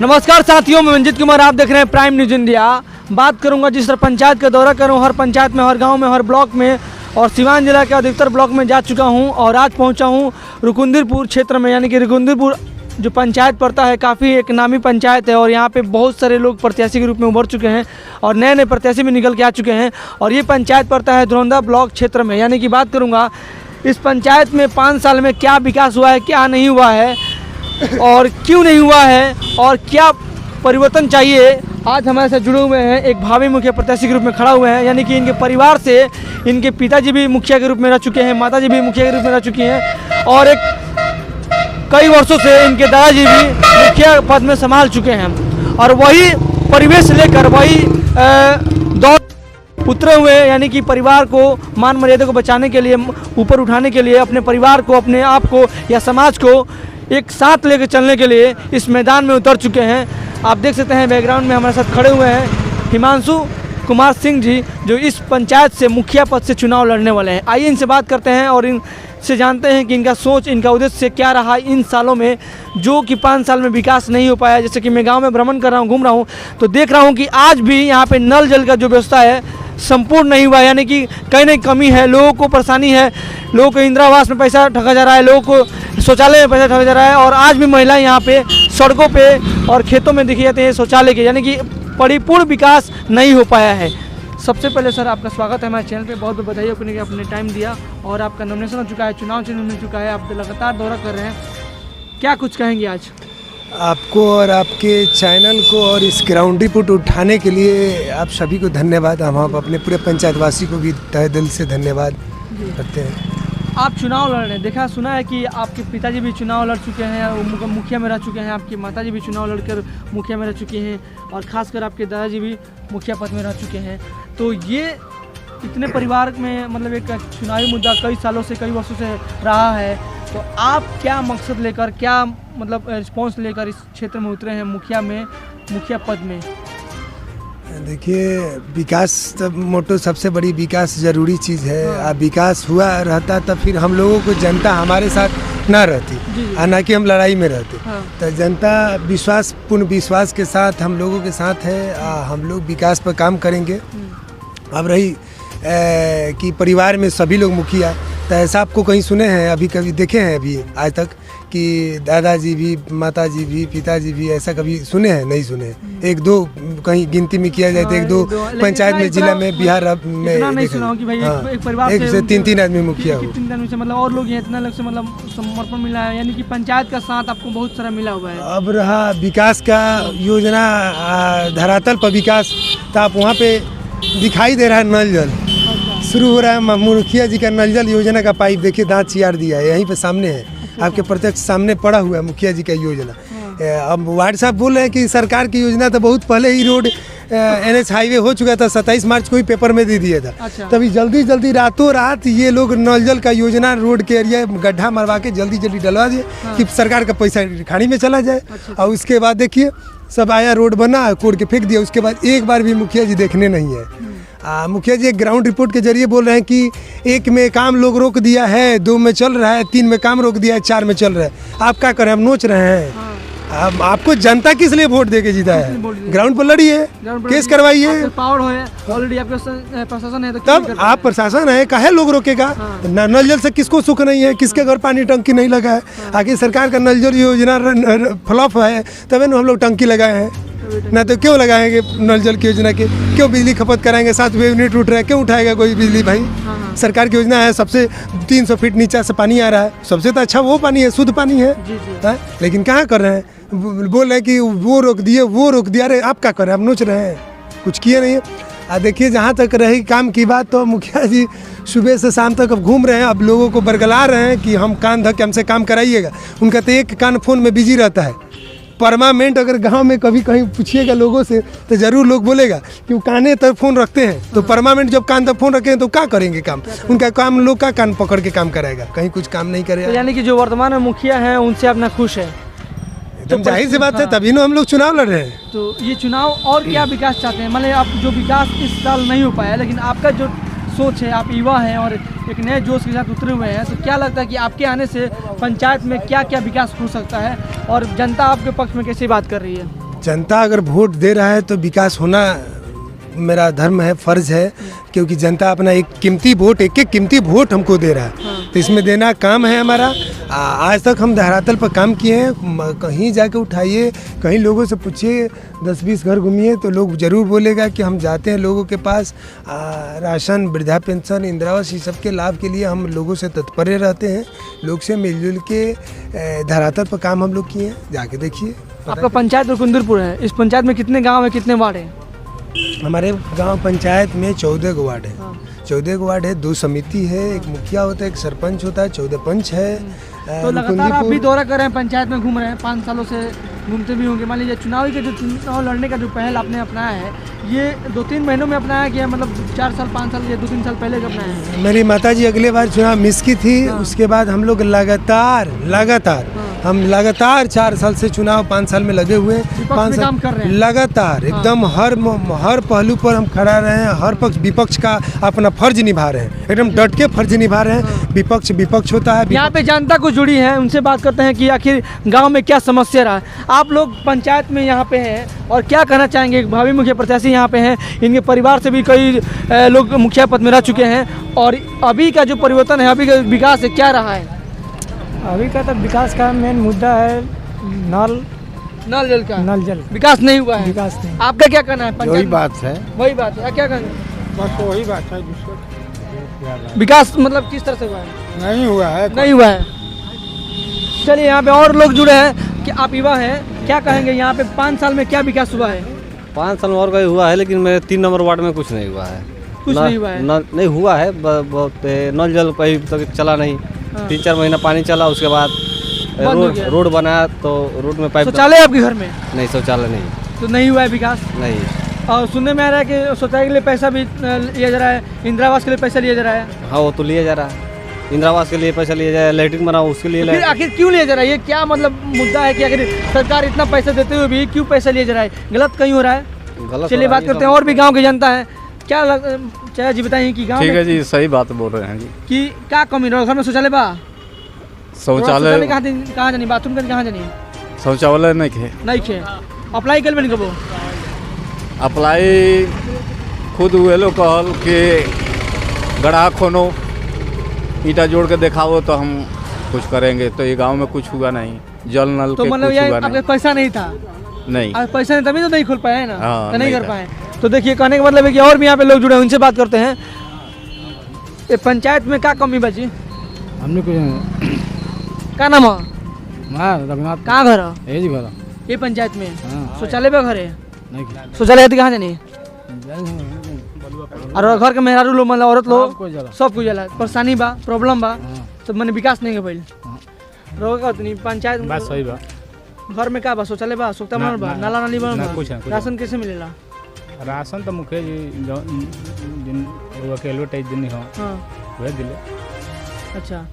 नमस्कार साथियों, मैं मंजित कुमार, आप देख रहे हैं प्राइम न्यूज इंडिया। बात करूंगा जिस तरह पंचायत का दौरा करूं, हर पंचायत में, हर गांव में, हर ब्लॉक में और सिवान जिला के अधिकतर ब्लॉक में जा चुका हूं और आज पहुंचा हूं रुकुंदरपुर क्षेत्र में। यानी कि रुकुंदरपुर जो पंचायत पड़ता है, काफ़ी एक नामी पंचायत है और यहाँ पे बहुत सारे लोग प्रत्याशी के रूप में उभर चुके हैं और नए नए प्रत्याशी भी निकल के आ चुके हैं। और ये पंचायत पड़ता है धुरंधा ब्लॉक क्षेत्र में। यानी कि बात करूँगा इस पंचायत में 5 साल में क्या विकास हुआ है, क्या नहीं हुआ है और क्यों नहीं हुआ है और क्या परिवर्तन चाहिए। आज हमारे साथ जुड़े हुए हैं एक भावी मुखिया प्रत्याशी के रूप में खड़ा हुए हैं। यानी कि इनके परिवार से इनके पिताजी भी मुखिया के रूप में रह चुके हैं, माताजी भी मुखिया के रूप में रह चुकी हैं और कई वर्षों से इनके दादाजी भी मुखिया पद में संभाल चुके हैं। और वही परिवेश लेकर वही दौर उतरे हुए, यानी कि परिवार को मान मर्यादा को बचाने के लिए, ऊपर उठाने के लिए, अपने परिवार को, अपने आप को या समाज को एक साथ लेकर चलने के लिए इस मैदान में उतर चुके हैं। आप देख सकते हैं बैकग्राउंड में हमारे साथ खड़े हुए हैं हिमांशु कुमार सिंह जी, जो इस पंचायत से मुखिया पद से चुनाव लड़ने वाले हैं। आइए इनसे बात करते हैं और इनसे जानते हैं कि इनका सोच, इनका उद्देश्य क्या रहा इन सालों में, जो कि 5 साल में विकास नहीं हो पाया। जैसे कि मैं गाँव में भ्रमण कर रहा हूँ, घूम रहा हूँ, तो देख रहा हूँ कि आज भी यहाँ पर नल जल का जो व्यवस्था है संपूर्ण नहीं हुआ। यानी कि कहीं ना कमी है, लोगों को परेशानी है, लोगों को इंदिरा आवास में पैसा ठगा जा रहा है, लोगों को शौचालय में पैसा ठगा जा रहा है और आज भी महिलाएं यहाँ पे सड़कों पे और खेतों में दिखी जाती हैं शौचालय के। यानी कि परिपूर्ण विकास नहीं हो पाया है। सबसे पहले सर आपका स्वागत है हमारे चैनल पे, बहुत बहुत बधाई आपने अपने टाइम दिया और आपका नॉमिनेशन हो चुका है, चुनाव चिन्ह मिल चुका है, आप लगातार दौरा कर रहे हैं, क्या कुछ कहेंगे आज? आपको और आपके चैनल को और इस ग्राउंड रिपोर्ट उठाने के लिए आप सभी को धन्यवाद। हम अपने पूरे पंचायतवासी को भी तहे दिल से धन्यवाद करते हैं। आप चुनाव लड़ रहे हैं, देखा सुना है कि आपके पिताजी भी चुनाव लड़ चुके हैं, मुखिया में रह चुके हैं, आपकी माताजी भी चुनाव लड़कर मुखिया में रह चुकी हैं और खासकर आपके दादाजी भी मुखिया पद में रह चुके हैं। तो ये इतने परिवार में मतलब एक चुनावी मुद्दा कई सालों से, कई वर्षों से रहा है, तो आप क्या मकसद लेकर, क्या मतलब रिस्पॉन्स लेकर इस क्षेत्र में उतरे हैं मुखिया पद में? देखिए, विकास तब मोटो सबसे बड़ी विकास ज़रूरी चीज़ है। अब विकास हुआ रहता तब फिर हम लोगों को जनता हमारे साथ ना रहती, ना कि हम लड़ाई में रहते। तो जनता पूर्ण विश्वास के साथ हम लोगों के साथ है। हम लोग विकास पर काम करेंगे। अब रही कि परिवार में सभी लोग मुखिया, तो ऐसा आपको कहीं सुने हैं, अभी कभी देखे हैं अभी आज तक कि दादाजी भी, माताजी भी, पिताजी भी, ऐसा कभी सुने हैं? नहीं सुने। एक दो कहीं गिनती में किया जाए तो 1-2 पंचायत में, जिला में, बिहार में नहीं सुना कि भाई एक परिवार से 3-3 आदमी मुखिया हो। 3 आदमी से मतलब और लोग हैं, इतना लोग से मतलब समर्पण मिला है। यानी कि पंचायत का साथ आपको बहुत सारा मिला हुआ है। अब रहा विकास का योजना, धरातल पर विकास, तो आप वहाँ पे दिखाई दे रहा है नल जल शुरू हो रहा है। मुखिया जी का नल जल योजना का पाइप देखिए, दांत चियार दिया है, यहीं पे सामने है, आपके प्रत्यक्ष सामने पड़ा हुआ है मुखिया जी का योजना। अब वार्ड साहब बोल रहे हैं कि सरकार की योजना तो बहुत पहले ही रोड NH हाईवे हो चुका था, 27 मार्च को ही पेपर में दे दिया था। तभी जल्दी रातों रात ये लोग नल जल का योजना रोड के एरिया गड्ढा मरवा के जल्दी जलवा दिए कि सरकार का पैसा खाड़ी में चला जाए। और उसके बाद देखिए सब आया, रोड बना, कोड़ के फेंक दिया। उसके बाद एक बार भी मुखिया जी देखने नहीं है। मुखिया जी एक ग्राउंड रिपोर्ट के जरिए बोल रहे हैं कि 1 में काम लोग रोक दिया है, 2 में चल रहा है, 3 में काम रोक दिया है, 4 में चल रहा है। आप क्या करें? हम नोच रहे हैं। आपको जनता किस लिए वोट देके जीता है? ग्राउंड पर लड़िए, केस करवाइए, पावर है ऑलरेडी, आपके प्रशासन है, तो तब आप प्रशासन है, काहे लोग रोकेगा? नल जल से किसको सुख नहीं है? किसके घर पानी टंकी नहीं लगा है? आगे सरकार का नल जल योजना फ्लॉप है, तभी हम लोग टंकी लगाए हैं, ना तो क्यों लगाएंगे नल जल की योजना के? क्यों बिजली खपत कराएंगे? 7 यूनिट उठ रहा है, क्यों उठाएगा कोई बिजली भाई? सरकार की योजना है, सबसे 300 फीट नीचे से पानी आ रहा है, सबसे तो अच्छा वो पानी है, शुद्ध पानी है। लेकिन कहाँ कर रहे हैं? बोल रहे हैं कि वो रोक दिया। अरे आप क्या कर रहे हैं? आप नोच रहे हैं, कुछ किए नहीं है। देखिए, जहाँ तक रही काम की बात, तो मुखिया जी सुबह से शाम तक अब घूम रहे हैं, अब लोगों को बरगला रहे हैं कि हम कान धक के हमसे काम कराइएगा। उनका तो एक कान फोन में बिजी रहता है। परमानेंट अगर गांव में कभी कहीं पूछिएगा लोगों से तो ज़रूर लोग बोलेगा कि वो काने तक फ़ोन रखते हैं। तो परमानेंट जब कान तक फ़ोन रखे हैं तो क्या करेंगे काम? उनका काम लोग का कान पकड़ के काम कराएगा, कहीं कुछ काम नहीं करेगा। तो यानी कि जो वर्तमान में मुखिया हैं उनसे आप ना खुश है? एकदम जाहिर सी बात है, तभी ना हम लोग चुनाव लड़ रहे हैं। तो ये चुनाव और क्या विकास चाहते हैं? मतलब आप जो विकास इस साल नहीं हो पाया, लेकिन आपका जो सोच है, आप युवा हैं और एक नए जोश के साथ उतरे हुए हैं, तो क्या लगता है कि आपके आने से पंचायत में क्या क्या विकास हो सकता है और जनता आपके पक्ष में कैसे बात कर रही है? जनता अगर वोट दे रहा है तो विकास होना मेरा धर्म है, फर्ज है, क्योंकि जनता अपना एक कीमती वोट हमको दे रहा है। तो इसमें देना काम है हमारा। आज तक हम धरातल पर काम किए हैं। कहीं जाके उठाइए, कहीं लोगों से पूछिए, 10-20 घर घूमिए तो लोग ज़रूर बोलेगा कि हम जाते हैं लोगों के पास। राशन, वृद्धा पेंशन, इंदिरावास, ये सब के लाभ के लिए हम लोगों से तत्पर रहते हैं। लोग से मिलजुल के धरातल पर काम हम लोग किए हैं। जाके देखिए। आपका पंचायत रुकुंदरपुर है, इस पंचायत में कितने गाँव है, कितने वार्ड है? हमारे गांव पंचायत में 14 गो वार्ड है। 14 गो वार्ड है, 2 समिति है, एक मुखिया होता है, एक सरपंच होता है, 14 पंच है। तो लगातार आप भी दौरा कर रहे हैं, पंचायत में घूम रहे हैं, 5 सालों से घूमते भी होंगे। मान लीजिए चुनाव के जो चुनाव लड़ने का जो पहल आपने अपनाया है, ये 2-3 महीनों में अपनाया गया, मतलब 4 साल 5 साल या 2-3 साल पहले अपनाया है? मेरी माताजी अगले बार चुनाव मिस की थी। उसके बाद हम लोग लगातार हम लगातार 4 साल से चुनाव 5 साल में लगे हुए हैं। 5 साल काम कर रहे हैं लगातार एकदम हर पहलू पर हम खड़ा रहे हैं। हर विपक्ष का अपना फर्ज निभा रहे हैं, एकदम डट के फर्ज निभा रहे हैं। विपक्ष होता है। यहाँ पे जनता को जुड़ी है, उनसे बात करते हैं कि आखिर गांव में क्या समस्या रहा है। आप लोग पंचायत में यहाँ पे हैं और क्या कहना चाहेंगे? भावी मुखिया प्रत्याशी यहाँ पे हैं, इनके परिवार से भी कई लोग मुखिया पद में रह चुके हैं, और अभी का जो परिवर्तन है, अभी का विकास है, क्या रहा है? अभी का तो विकास का मेन मुद्दा है नल जल का। नल जल विकास नहीं हुआ है। विकास नहीं। आपका क्या कहना है? वही बात है, वही बात है, क्या कहना? बस वही बात है। विकास मतलब किस तरह से हुआ है? नहीं हुआ है। नहीं हुआ है। चलिए, यहाँ पे और लोग जुड़े हैं कि आप युवा हैं, क्या कहेंगे यहाँ पे 5 साल में क्या विकास हुआ है? 5 साल में और कहीं हुआ है, लेकिन मेरे 3 नंबर वार्ड में कुछ नहीं हुआ है। कुछ नहीं हुआ है? नहीं हुआ है, बहुत नल जल कहीं तक चला नहीं। 3-4 महीना पानी चला, उसके बाद रोड बनाया तो रोड में पाइप। शौचालय आपके घर में? नहीं, शौचालय नहीं। तो नहीं हुआ है विकास? नहीं। और सुनने में आ रहा है कि शौचालय के लिए पैसा भी लिया जा रहा है, इंदिरावास के लिए पैसा लिया जा रहा है। हाँ, वो तो लिया जा रहा है। इंदिरावास के लिए पैसा लिया जाए, लैट्रिन बनाओ उसके लिए। फिर आखिर क्यों लिया जा रहा है? ये क्या मतलब मुद्दा है कि आखिर सरकार इतना पैसा देते हुए भी क्यों पैसा लिया जा रहा है? गलत कहीं हो रहा है? गलत। चलिए बात करते हैं, और भी गाँव की जनता है, क्या चाचा जी बताइए कि गाँव ठीक है में जी, सही बात बोल रहे हैं जी। कि क्या कमी रहा? घर में शौचालय बा? शौचालय कहाँ जानी? बाथरूम का कहाँ जानी? शौचालय नहीं खे। अप्लाई कर बनी कबो? अप्लाई खुद हुए लोग कहल कि गड्ढा खोनो, ईटा जोड़ के दिखाओ तो हम कुछ करेंगे। तो ये गांव में कुछ हुआ नहीं, जल नल तो के मतलब कुछ ये हुआ आपके नहीं। पैसा नहीं था? नहीं, पैसा नहीं तभी तो नहीं खोल पाए है ना? हाँ, तो नहीं नहीं कर था। पाए। तो देखिए, कहने का मतलब है कि और भी यहाँ पे लोग जुड़े हैं, उनसे बात करते हैं। ये पंचायत में क्या कमी बची? हमने कुछ क्या नाम है? रघुनाथ कहाँ घर है? यही जी घर ये पंचायत में हाँ। शौचालय पे घर है? नहीं शौचालय है तो कहाँ जानी? और घर के मेहरारू लोग, मतलब औरत लोग, सब कुछ जाला परेशानी बा, प्रॉब्लम बा, तो मैंने विकास नहीं के पहले रोगा उतनी पंचायत। बात सही बा। घर में का बा? शौचालय बा, सोखता बनल बा, नाला नाली बनल बा, कुछ राशन कैसे मिलेला? राशन तो मुखिया जी जिन अकेले टाइप दिन हो हाँ, वह दिले। अच्छा,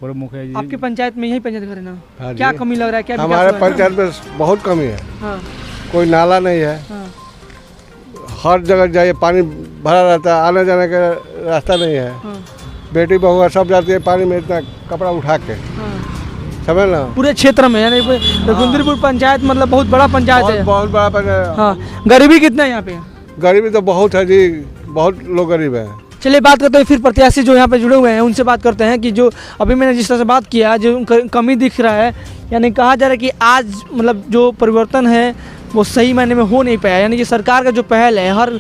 पूरे मुखिया जी आपकी पंचायत में यही पंचायत घर है ना? हाँ जी। क्या कमी लग रहा है? क्या विकास हमारे हुआ है? पंचायत में बहुत कमी है। हाँ, कोई नाला नहीं है, हाँ, हर जगह जाइए पानी भरा रहता है, आने जाने का रास्ता नहीं है। हाँ, बेटी बहुआ सब जाती है पानी में, इतना कपड़ा उठा के, हाँ। समझ ना। पूरे क्षेत्र में, यानी रुकुंदरपुर पंचायत मतलब बहुत बड़ा पंचायत है। बहुत बड़ा पंचायत। हाँ, गरीबी कितना है यहाँ पे? गरीबी तो बहुत है जी, बहुत लोग गरीब हैं। चलिए बात करते हैं फिर प्रत्याशी जो यहाँ पे जुड़े हुए हैं, उनसे बात करते हैं कि जो अभी मैंने जिस तरह से बात किया, जो कमी दिख रहा है, यानी कहा जा रहा है कि आज मतलब जो परिवर्तन है वो सही मायने में हो नहीं पाया। यानी कि सरकार का जो पहल है, हर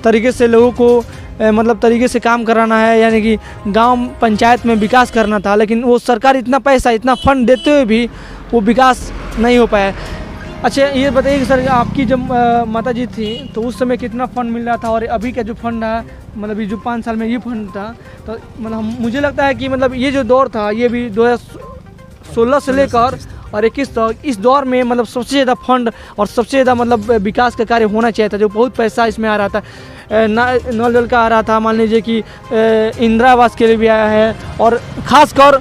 तरीके से लोगों को मतलब तरीके से काम कराना है, यानी कि गांव पंचायत में विकास करना था, लेकिन वो सरकार इतना पैसा, इतना फंड देते हुए भी वो विकास नहीं हो पाया। अच्छा, ये बताइए कि सर, आपकी जब माता जी थी तो उस समय कितना फंड मिल रहा था, और अभी का जो फंड है, मतलब ये जो 5 साल में ये फंड था, तो मतलब मुझे लगता है कि मतलब ये जो दौर था, ये भी 2016 से लेकर और 21 तक, इस दौर में मतलब सबसे ज़्यादा फंड और सबसे ज़्यादा मतलब विकास का कार्य होना चाहिए था। जो बहुत पैसा इसमें आ रहा था, नल जल का आ रहा था, मान लीजिए कि इंदिरा आवास के लिए भी आया है, और ख़ासकर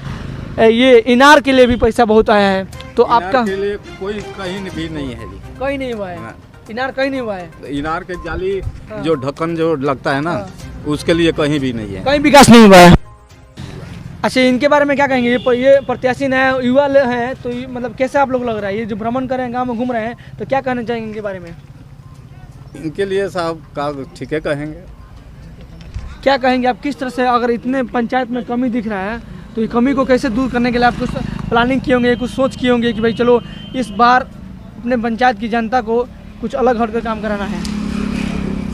ये इनार के लिए भी पैसा बहुत आया है। तो आपका के लिए कोई कहीं भी नहीं है जी, कहीं नहीं हुआ है? इनार कहीं नहीं हुआ है? इनार के जाली जो ढक्कन जो लगता है ना, उसके लिए कहीं भी नहीं है। कहीं विकास नहीं हुआ है। अच्छा, इनके बारे में क्या कहेंगे? ये प्रत्याशी नया युवा हैं, तो मतलब कैसे आप लोग लग रहा है ये जो भ्रमण कर रहे हैं, गाँव में घूम रहे हैं, तो क्या कहना चाहेंगे इनके बारे में? इनके लिए साहब का ठीक है कहेंगे। क्या कहेंगे आप, किस तरह से अगर इतने पंचायत में कमी दिख रहा है तो ये कमी को कैसे दूर करने के लिए आप कुछ प्लानिंग किए होंगे, कुछ सोच किए होंगे कि भाई चलो इस बार अपने पंचायत की जनता को कुछ अलग हटकर काम कराना है?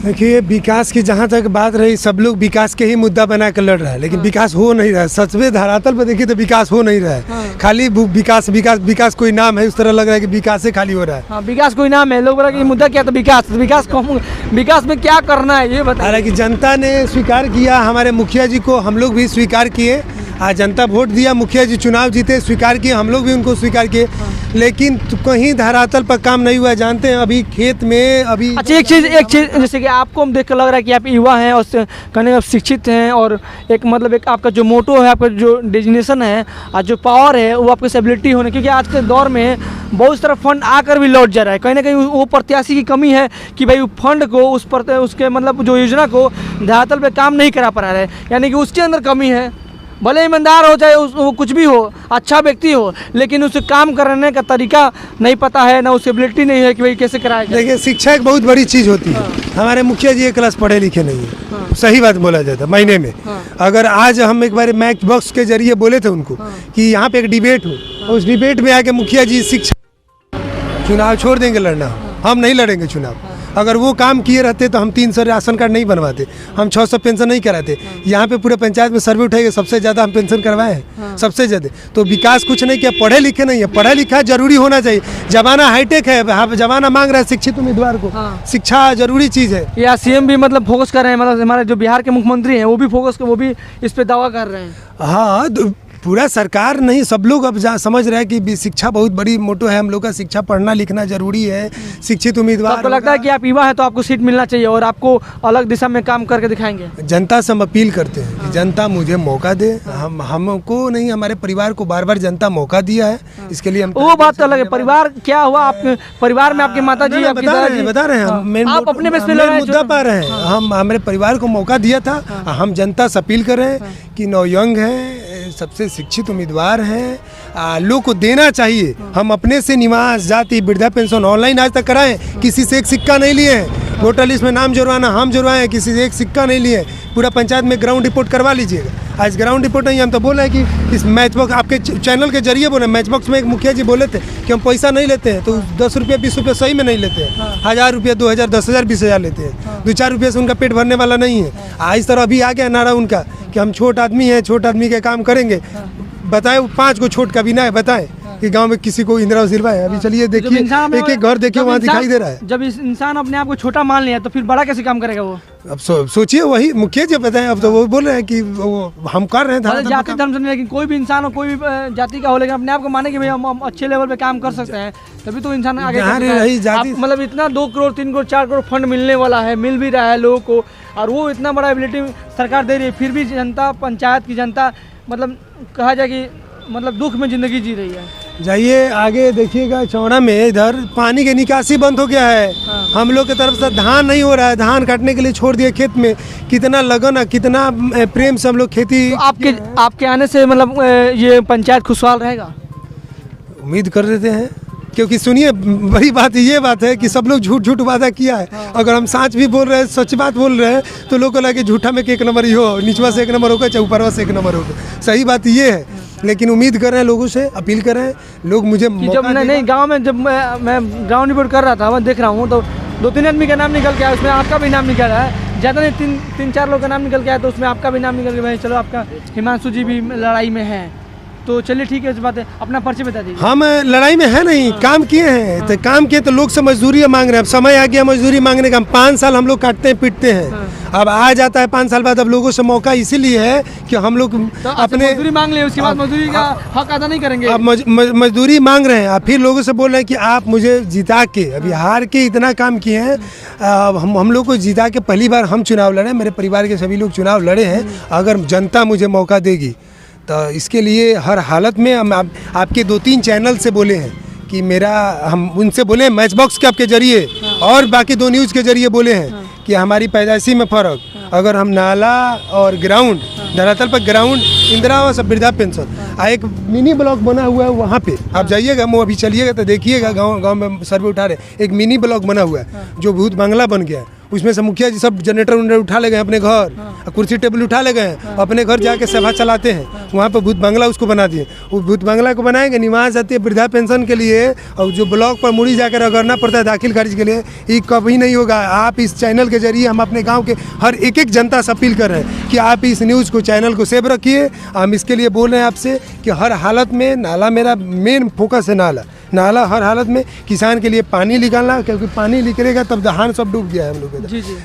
देखिए, विकास की जहाँ तक बात रही, सब लोग विकास के ही मुद्दा बना कर लड़ रहा है, लेकिन विकास हो नहीं रहा है। सच में धरातल पर देखिए तो विकास हो नहीं रहा है। खाली विकास विकास विकास कोई नाम है, उस तरह लग रहा है कि विकास से खाली हो रहा है। हाँ, विकास कोई नाम है, लोग बोला कि मुद्दा क्या था, विकास में क्या करना है ये बताइए। हालांकि जनता ने स्वीकार किया, हमारे मुखिया जी को हम लोग भी स्वीकार किए। आज जनता वोट दिया, मुखिया जी चुनाव जीते, स्वीकार किए, हम लोग भी उनको स्वीकार किए, लेकिन कहीं धरातल पर काम नहीं हुआ। जानते हैं अभी खेत में अभी। अच्छा, एक चीज़ जैसे कि आपको हम देख कर लग रहा है कि आप युवा हैं और कहने आप शिक्षित हैं, और एक मतलब एक आपका जो मोटो है, आपका जो डेजिग्नेशन है और जो पावर है वो आपकी एबिलिटी होने, क्योंकि आज के दौर में बहुत सारा फंड आकर भी लौट जा रहा है। कहीं ना कहीं वो प्रत्याशी की कमी है कि भाई फंड को उसके मतलब जो योजना को धरातल पे काम नहीं करा पा रहा है, यानी कि उसके अंदर कमी है। भले ईमानदार हो, चाहे वो कुछ भी हो, अच्छा व्यक्ति हो, लेकिन उसे काम करने का तरीका नहीं पता है, ना उसकी एबिलिटी नहीं है कि भाई कैसे कराया जाए। देखिए, शिक्षा एक बहुत बड़ी चीज़ होती है। हमारे मुखिया जी एक क्लास पढ़े लिखे नहीं है, सही बात बोला जाता है। महीने में अगर आज हम एक बार मैच बॉक्स के जरिए बोले थे उनको कि यहाँ पे एक डिबेट हो, उस डिबेट में आके मुखिया जी शिक्षा, चुनाव छोड़ देंगे लड़ना, हम नहीं लड़ेंगे चुनाव। अगर वो काम किए रहते तो हम 300 राशन कार्ड नहीं बनवाते, हम 600 पेंशन नहीं कराते। यहाँ पे पूरे पंचायत में सर्वे उठाएंगे, सबसे ज़्यादा हम पेंशन करवाए हैं, सबसे ज़्यादा। तो विकास कुछ नहीं किया, पढ़े लिखे नहीं है। पढ़ा लिखा जरूरी होना चाहिए, जमाना हाईटेक है, जमाना मांग रहा है शिक्षित उम्मीदवार को। शिक्षा जरूरी चीज़ है। या सीएम भी मतलब फोकस कर रहे हैं, मतलब हमारे जो बिहार के मुख्यमंत्री हैं वो भी इस पे दावा कर रहे हैं। हाँ, पूरा सरकार नहीं, सब लोग अब समझ रहे हैं कि शिक्षा बहुत बड़ी मोटो है हम लोग का। शिक्षा, पढ़ना लिखना जरूरी है, शिक्षित उम्मीदवार। आपको लगता है कि आप युवा है तो आपको सीट मिलना चाहिए और आपको अलग दिशा में काम करके दिखाएंगे? जनता से हम अपील करते हैं कि जनता मुझे मौका दे। हमको नहीं, हमारे परिवार को बार बार जनता मौका दिया है, इसके लिए हम। वो बात तो अलग है, परिवार क्या हुआ, आपके परिवार में आपकी माता जी, आपकी दादाजी, बता रहे हैं, आप अपने बेस पे मुद्दा पा रहे हैं। हम हमारे परिवार को मौका दिया था, हम जनता से अपील कर रहे हैं कि नौयंग हैं, सबसे शिक्षित उम्मीदवार हैं, लोग को देना चाहिए। हम अपने से निवास, जाति, वृद्धा पेंशन ऑनलाइन आज तक कराएं, किसी से एक सिक्का नहीं लिए हैं। वोटर लिस्ट में नाम जुड़वाना हम जुड़वाएं, किसी से एक सिक्का नहीं लिए। पूरा पंचायत में ग्राउंड रिपोर्ट करवा लीजिएगा। आज ग्राउंड रिपोर्ट नहीं, हम तो बोल रहे हैं कि इस मैच बॉक्स आपके चैनल के जरिए बोले, मैच बॉक्स में एक मुखिया जी बोले थे कि हम पैसा नहीं लेते हैं, तो 10 रुपये 20 रुपये सही में नहीं लेते हैं, 1000 रुपये 2000 10,000 20,000 लेते हैं। 2-4 रुपये से उनका पेट भरने वाला नहीं है। इस तरह अभी आ गया नारा उनका कि हम छोट आदमी हैं, छोट आदमी के काम करेंगे। बताए 5 को छोट का भी ना है, बताएं कि गांव में किसी को इंदिरा आशीर्वाद है। अभी चलिए देखिए, एक एक घर देखिए वहाँ दिखाई दे रहा है। जब इस इंसान अपने आप को छोटा मान लिया तो फिर बड़ा कैसे काम करेगा वो? अब सोचिए, वही मुखिया जी बताएं। अब तो वो बोल रहे हैं कि हम कर रहे हैं जाति धर्म से नहीं, लेकिन कोई भी इंसान हो, कोई भी जाति का हो, लेकिन अपने आप को माने कि भाई हम अच्छे लेवल पे काम कर सकते हैं, तभी तो इंसान आगे रही जाति। मतलब इतना 2 करोड़ 3 करोड़ 4 करोड़ फंड मिलने वाला है, मिल भी रहा है लोगों को, और वो इतना बड़ा एबिलिटी सरकार दे रही है, फिर भी जनता, पंचायत की जनता मतलब कहा जाए कि मतलब दुख में जिंदगी जी रही है। जाइए आगे देखिएगा, चौड़ा में इधर पानी की निकासी बंद हो गया है। हम लोग की तरफ से धान नहीं हो रहा है, धान काटने के लिए छोड़ दिए खेत में। कितना लगन है, कितना प्रेम से हम लोग खेती। तो आपके आने से मतलब ये पंचायत खुशहाल रहेगा, उम्मीद कर देते हैं। क्योंकि सुनिए, बड़ी बात ये बात है कि सब लोग झूठ वादा किया है। अगर हम सच भी बोल रहे हैं, सच बात बोल रहे हैं, तो लोग को लगे झूठा में 1 नंबर ही हो, निचवा से 1 नंबर होगा, चाहे ऊपरवा से 1 नंबर होगा। सही बात ये है, लेकिन उम्मीद कर रहे हैं, लोगों से अपील कर रहे हैं, लोग मुझे जब नहीं गांव में, जब मैं ग्राउंड रिपोर्ट कर रहा था, मैं देख रहा हूँ तो 2-3 आदमी का नाम निकल के आया, उसमें आपका भी नाम निकल रहा है। ज़्यादा नहीं, 3-4 लोग का नाम निकल के आया, तो उसमें आपका भी नाम निकल के भाई चलो आपका हिमांशु जी भी लड़ाई में है। तो चलिए ठीक है, इस बात है, अपना पर्ची बता दीजिए। हम लड़ाई में है नहीं, काम किए हैं। तो काम किए तो लोग से मजदूरी मांग रहे हैं। अब समय आ गया मजदूरी मांगने का। 5 साल हम लोग काटते हैं, पीटते हैं। अब आ जाता है 5 साल बाद। अब लोगों से मौका इसीलिए है कि हम लोग तो अपने मजदूरी मांग ले, उसके बाद मजदूरी का हक अदा नहीं करेंगे। अब मजदूरी मांग रहे हैं। अब फिर लोगों से बोल रहे हैं कि आप मुझे जिता के, अभी हार के इतना काम किए हैं, हम लोग को जिता के पहली बार हम चुनाव लड़े, मेरे परिवार के सभी लोग चुनाव लड़े हैं। अगर जनता मुझे मौका देगी तो इसके लिए हर हालत में हम आपके 2-3 चैनल से बोले हैं कि हम उनसे बोले हैं, मैच बॉक्स के आपके जरिए और बाकी 2 न्यूज़ के जरिए बोले हैं कि हमारी पैदाइशी में फ़र्क, अगर हम नाला और ग्राउंड धरातल पर ग्राउंड, इंदिरा आवास और वृद्धा पेंशन। एक मिनी ब्लॉक बना हुआ है वहाँ पे, आप जाइएगा, वो अभी चलिएगा तो देखिएगा, गांव में सर्वे उठा रहे, एक मिनी ब्लॉक बना हुआ है जो भूत बंगला बन गया है। उसमें से मुखिया जी सब जनरेटर उनरेटर उठा ले गए अपने घर, कुर्सी टेबल उठा ले गए, अपने घर जाके सभा चलाते हैं। वहाँ पे भूत बंगला उसको बना दिए। वो भूत बंगला को बनाएंगे, निवास आती है वृद्धा पेंशन के लिए, और जो ब्लॉक पर मुड़ी जाकर रगड़ना पड़ता है दाखिल खारिज के लिए, ये कभी नहीं होगा। आप इस चैनल के जरिए हम अपने गाँव के हर एक जनता से अपील कर रहे हैं कि आप इस न्यूज़ को, चैनल को सेव रखिए। हम इसके लिए बोल रहे हैं आपसे कि हर हालत में नाला, मेरा मेन फोकस है नाला हर हालत में किसान के लिए पानी निकालना, क्योंकि पानी निकलेगा तब धान सब डूब गया है हम लोग का।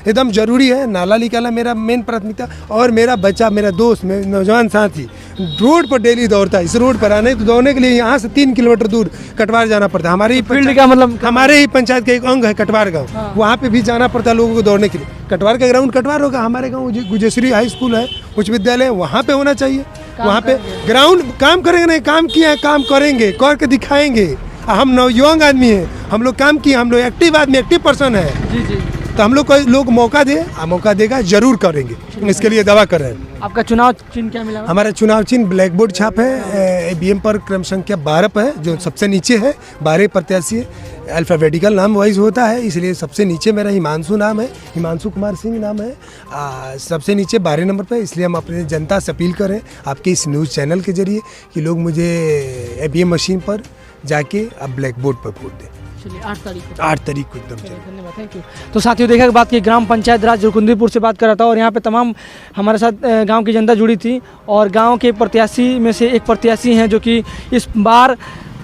एकदम जरूरी है नाला निकालना, मेरा मेन प्राथमिकता। और मेरा बच्चा, मेरा दोस्त, मेरे नौजवान साथी रोड पर डेली दौड़ता है। इस रोड पर आने तो दौड़ने के लिए यहाँ से 3 किलोमीटर दूर कटवार जाना पड़ता है। हमारे ही फील्ड का मतलब हमारे ही पंचायत का एक अंग है कटवार गाँव, वहाँ पे भी जाना पड़ता है लोगों को दौड़ने के लिए। कटवार का ग्राउंड कटवार होगा, हमारे गाँव गुजश्री हाई स्कूल है, उच्च विद्यालय, वहाँ पे होना चाहिए। वहाँ पे ग्राउंड काम करेंगे, नहीं काम किया है, काम करेंगे, करके दिखाएंगे। हम नौजवान आदमी हैं, हम लोग काम किए, हम लोग एक्टिव आदमी, एक्टिव पर्सन है। जी। तो हम लोग को लोग मौका दे, मौका देगा जरूर करेंगे, इसके लिए दावा कर रहे हैं। आपका चुनाव चिन्ह क्या मिला? हमारा चुनाव चिन्ह ब्लैक बोर्ड छाप है, ABM पर क्रम संख्या 12 पर है, जो सबसे नीचे है। 12 प्रत्याशी है, अल्फ़ाबेटिकल नाम वाइज होता है, इसलिए सबसे नीचे मेरा हिमांशु नाम है, हिमांशु कुमार सिंह नाम है। सबसे नीचे 12 नंबर पर। इसलिए हम अपने जनता से अपील करें आपके इस न्यूज़ चैनल के जरिए कि लोग मुझे ABM मशीन पर जाके अब ब्लैक बोर्ड पर वोट दें। चलिए 8 तारीख को। 8 तारीख को एकदम। धन्यवाद, थैंक यू। तो साथियों, देखा कि बात की ग्राम पंचायत राज रुकुंदीपुर से बात कर रहा था, और यहाँ पे तमाम हमारे साथ गांव की जनता जुड़ी थी। और गांव के प्रत्याशी में से एक प्रत्याशी हैं जो कि इस बार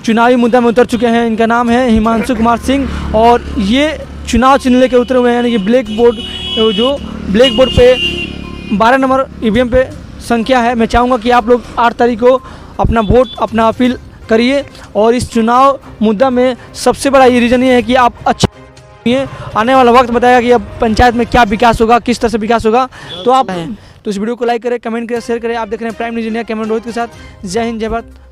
चुनावी मुद्दा में उतर चुके हैं। इनका नाम है हिमांशु कुमार सिंह, और ये चुनाव चिन्ह लेकर उतरे हुए हैं, यानी कि ब्लैक बोर्ड, जो ब्लैक बोर्ड पे 12 नंबर EVM पे संख्या है। मैं चाहूँगा कि आप लोग 8 तारीख को अपना वोट, अपना अपील करिए। और इस चुनाव मुद्दा में सबसे बड़ा ये रीज़न ये है कि आप अच्छे आने वाला वक्त बताएगा कि अब पंचायत में क्या विकास होगा, किस तरह से विकास होगा। तो इस वीडियो को लाइक करें, कमेंट करें, शेयर करें। आप देख रहे हैं prime news India, camera Rohit के साथ। जय हिंद, जय भारत।